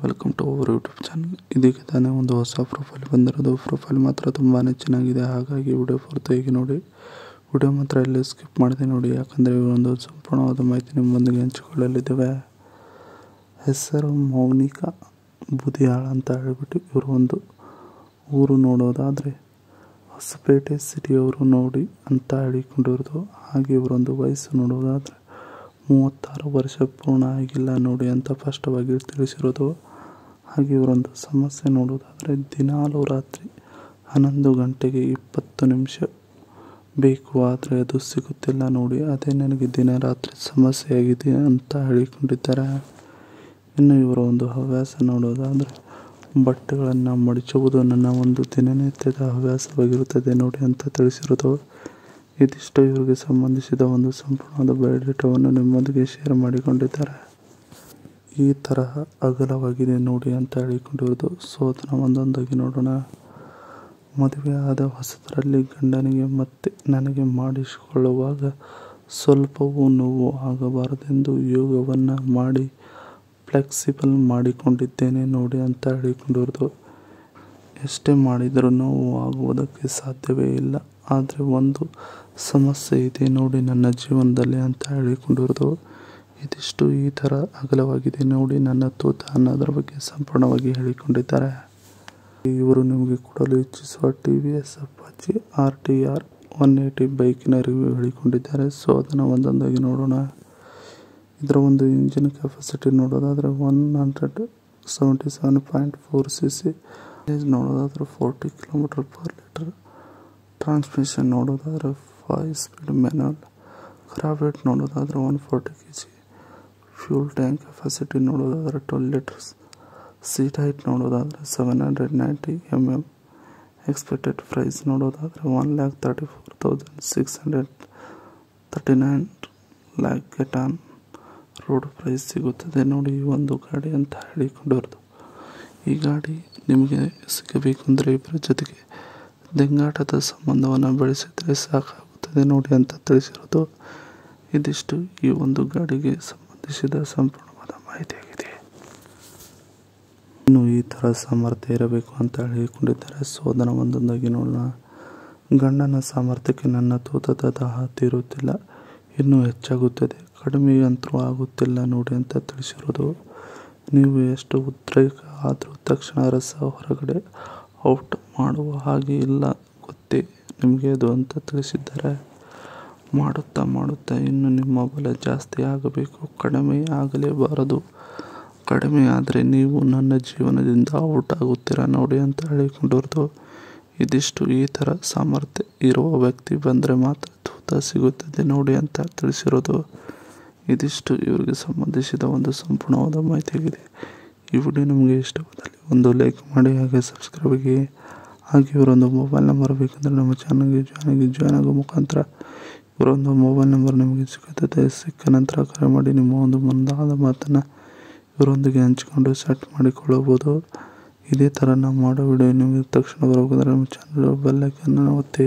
Welcome to our YouTube channel. ಇದಕ್ಕೆ ತಾನೇ ಒಂದು ಹೊಸ ಪ್ರೊಫೈಲ್ ಬಂದಿರೋದು. ಪ್ರೊಫೈಲ್ ಮಾತ್ರ ತುಂಬಾ ಚೆನ್ನಾಗಿದೆ, ಹಾಗಾಗಿ ವಿಡಿಯೋ ಪೂರ್ತಿಯಾಗಿ ನೋಡಿ. ವಿಡಿಯೋ ಮಾತ್ರ ಎಲ್ಲಿ ಸ್ಕಿಪ್ ಮಾಡಿದೆ ನೋಡಿ, ಯಾಕಂದರೆ ಒಂದು ಸಂಪೂರ್ಣವಾದ ಮಾಹಿತಿ ನಿಮ್ಮೊಂದಿಗೆ ಹಂಚಿಕೊಳ್ಳಲಿದ್ದೇವೆ. ಹೆಸರು ಮೌನಿಕಾ ಬುದಿಯಾಳ್ ಅಂತ ಹೇಳಿಬಿಟ್ಟು ಇವರು ಒಂದು ಊರು ನೋಡೋದಾದರೆ ಹೊಸಪೇಟೆ ಸಿಟಿಯವರು ನೋಡಿ ಅಂತ ಹೇಳಿಕೊಂಡಿರೋದು. ಹಾಗೆ ಇವರೊಂದು ವಯಸ್ಸು ನೋಡೋದಾದರೆ 36 ವರ್ಷ ಪೂರ್ಣ ಆಗಿಲ್ಲ ನೋಡಿ ಅಂತ ಸ್ಪಷ್ಟವಾಗಿ ತಿಳಿಸಿರೋದು. ಹಾಗೆ ಇವರೊಂದು ಸಮಸ್ಯೆ ನೋಡೋದಾದರೆ ದಿನಾಲೂ ರಾತ್ರಿ 11 ಗಂಟೆಗೆ 20 ನಿಮಿಷ ಬೇಕು, ಆದರೆ ಅದು ಸಿಗುತ್ತಿಲ್ಲ ನೋಡಿ. ಅದೇ ನನಗೆ ದಿನ ರಾತ್ರಿ ಸಮಸ್ಯೆಯಾಗಿದೆ ಅಂತ ಹೇಳಿಕೊಂಡಿದ್ದಾರೆ. ಇನ್ನು ಇವರ ಒಂದು ಹವ್ಯಾಸ ನೋಡೋದಾದರೆ ಬಟ್ಟೆಗಳನ್ನು ಮಡಚುವುದು ನನ್ನ ಒಂದು ದಿನನಿತ್ಯದ ಹವ್ಯಾಸವಾಗಿರುತ್ತದೆ ನೋಡಿ ಅಂತ ತಿಳಿಸಿರೋದು. ಇದಿಷ್ಟು ಇವರಿಗೆ ಸಂಬಂಧಿಸಿದ ಒಂದು ಸಂಪೂರ್ಣವಾದ ಬಯೋಡೇಟಾವನ್ನು ನಿಮ್ಮೊಂದಿಗೆ ಶೇರ್ ಮಾಡಿಕೊಂಡಿದ್ದಾರೆ. ಈ ತರಹ ಅಗಲವಾಗಿದೆ ನೋಡಿ ಅಂತ ಹೇಳಿಕೊಂಡಿರೋದು. ಸೊ ಅದನ್ನು ಒಂದೊಂದಾಗಿ ನೋಡೋಣ. ಮದುವೆ ಆದ ಹೊಸದರಲ್ಲಿ ಗಂಡನಿಗೆ ಮತ್ತೆ ನನಗೆ ಮಾಡಿಸಿಕೊಳ್ಳುವಾಗ ಸ್ವಲ್ಪವೂ ನೋವು ಆಗಬಾರದೆಂದು ಯೋಗವನ್ನು ಮಾಡಿ ಫ್ಲೆಕ್ಸಿಬಲ್ ಮಾಡಿಕೊಂಡಿದ್ದೇನೆ ನೋಡಿ ಅಂತ ಹೇಳಿಕೊಂಡಿರೋದು. ಎಷ್ಟೇ ಮಾಡಿದರೂ ನೋವು ಆಗುವುದಕ್ಕೆ ಸಾಧ್ಯವೇ ಇಲ್ಲ, ಆದರೆ ಒಂದು ಸಮಸ್ಯೆ ಇದೆ ನೋಡಿ ನನ್ನ ಜೀವನದಲ್ಲಿ ಅಂತ ಹೇಳಿಕೊಂಡಿರೋದು. ಇದಿಷ್ಟು ಈ ಥರ ಅಗಲವಾಗಿದೆ ನೋಡಿ ನನ್ನ ತೂತ ಅನ್ನೋದರ ಬಗ್ಗೆ ಸಂಪೂರ್ಣವಾಗಿ ಹೇಳಿಕೊಂಡಿದ್ದಾರೆ. ಇವರು ನಿಮಗೆ ಕೊಡಲು ಇಚ್ಛಿಸುವ TVS ಅಪಾಚಿ RTR 180 ಬೈಕಿನ ರಿವ್ಯೂ ಹೇಳಿಕೊಂಡಿದ್ದಾರೆ. ಸೊ ಅದನ್ನು ಒಂದೊಂದಾಗಿ ನೋಡೋಣ. ಇದರ ಒಂದು ಇಂಜಿನ್ ಕೆಪಾಸಿಟಿ ನೋಡೋದಾದರೆ 177.4 cc, ನೋಡೋದಾದರೆ 40 km/L. ಟ್ರಾನ್ಸ್ಮಿಷನ್ ನೋಡೋದಾದರೆ 5 ಸ್ಪೀಡ್ ಮ್ಯಾನ್ಯುವಲ್. ಕ್ರಾವೆಟ್ ನೋಡೋದಾದರೆ 140 kg. ಫ್ಯೂಲ್ ಟ್ಯಾಂಕ್ ಕೆಪಾಸಿಟಿ ನೋಡೋದಾದರೆ 12 ಲೀಟರ್ಸ್. ಸೀಟ್ ಹೈಟ್ ನೋಡೋದಾದರೆ 790 mm. ಎಕ್ಸ್ಪೆಕ್ಟೆಡ್ ಪ್ರೈಸ್ ನೋಡೋದಾದರೆ 1,34,639 ಗೆಟ್ ಆನ್ ರೋಡ್ ಪ್ರೈಸ್ ಸಿಗುತ್ತದೆ ನೋಡಿ ಈ ಒಂದು ಗಾಡಿ ಅಂತ ಹೇಳಿಕೊಂಡಿರೋದು. ಈ ಗಾಡಿ ನಿಮಗೆ ಸಿಗಬೇಕು ಅಂದರೆ ಇಬ್ಬರ ಜೊತೆಗೆ ದಿಂಗಾಟದ ಸಂಬಂಧವನ್ನು ಬೆಳೆಸಿದರೆ ಸಾಕಾಗುತ್ತದೆ ನೋಡಿ ಅಂತ ತಿಳಿಸಿರೋದು. ಇದಿಷ್ಟು ಈ ಒಂದು ಗಾಡಿಗೆ ಸಂಬಂಧಿಸಿದ ಸಂಪೂರ್ಣವಾದ ಮಾಹಿತಿಯಾಗಿದೆ. ಇನ್ನು ಈ ಥರ ಸಾಮರ್ಥ್ಯ ಇರಬೇಕು ಅಂತ ಹೇಳಿಕೊಂಡಿದ್ದಾರೆ. ಸೊ ಅದನ್ನು ಒಂದೊಂದಾಗಿ ನೋಡೋಣ. ಗಂಡನ ಸಾಮರ್ಥ್ಯಕ್ಕೆ ನನ್ನ ತೂತದ ದಾಹ ತೀರುತ್ತಿಲ್ಲ, ಇನ್ನೂ ಹೆಚ್ಚಾಗುತ್ತದೆ, ಕಡಿಮೆ ಅಂತೂ ಆಗುತ್ತಿಲ್ಲ ನೋಡಿ ಅಂತ ತಿಳಿಸಿರೋದು. ನೀವು ಎಷ್ಟು ಉದ್ರೇಕ ಆದರೂ ತಕ್ಷಣ ರಸ ಹೊರಗಡೆ ಔಟ್ ಮಾಡುವ ಹಾಗೆ ಇಲ್ಲ ಗೊತ್ತೇ ನಿಮಗೆ ಅದು ಅಂತ ತಿಳಿಸಿದ್ದಾರೆ. ಮಾಡುತ್ತಾ ಇನ್ನು ನಿಮ್ಮ ಬಲ ಜಾಸ್ತಿ ಆಗಬೇಕು, ಕಡಿಮೆ ಆಗಲೇಬಾರದು. ಕಡಿಮೆ ಆದರೆ ನೀವು ನನ್ನ ಜೀವನದಿಂದ ಔಟ್ ಆಗುತ್ತೀರಾ ನೋಡಿ ಅಂತ ಹೇಳಿಕೊಂಡಿರೋದು. ಇದಿಷ್ಟು ಈ ಥರ ಸಾಮರ್ಥ್ಯ ಇರುವ ವ್ಯಕ್ತಿ ಬಂದರೆ ಮಾತ್ರ ತೂತ ಸಿಗುತ್ತದೆ ನೋಡಿ ಅಂತ ತಿಳಿಸಿರೋದು. ಇದಿಷ್ಟು ಇವರಿಗೆ ಸಂಬಂಧಿಸಿದ ಒಂದು ಸಂಪೂರ್ಣವಾದ ಮಾಹಿತಿಯಾಗಿದೆ. ಈ ವಿಡಿಯೋ ನಿಮಗೆ ಇಷ್ಟವಾದಲ್ಲಿ ಒಂದು ಲೈಕ್ ಮಾಡಿ, ಹಾಗೆ ಸಬ್ಸ್ಕ್ರೈಬ್ ಆಗಿ. ಹಾಗೆ ಇವರೊಂದು ಮೊಬೈಲ್ ನಂಬರ್ ಬೇಕಂದರೆ ನಮ್ಮ ಚಾನಲ್ಗೆ ಜಾಯ್ನ್ ಆಗೋ ಮುಖಾಂತರ ಇವರೊಂದು ಮೊಬೈಲ್ ನಂಬರ್ ನಿಮಗೆ ಸಿಗುತ್ತದೆ. ಸಿಕ್ಕ ನಂತರ ಕರೆ ಮಾಡಿ ನಿಮ್ಮ ಒಂದು ಮುಂದಾದ ಮಾತನ್ನು ಇವರೊಂದಿಗೆ ಹಂಚಿಕೊಂಡು ಸೆಟ್ ಮಾಡಿಕೊಳ್ಳಬಹುದು. ಇದೇ ಥರ ನಾವು ಮಾಡೋ ವಿಡಿಯೋ ನಿಮಗೆ ತಕ್ಷಣ ಬರಬೇಕಂದ್ರೆ ನಮ್ಮ ಚಾನಲ್ ಬೆಲ್ ಐಕಾನ್ ಒತ್ತಿ.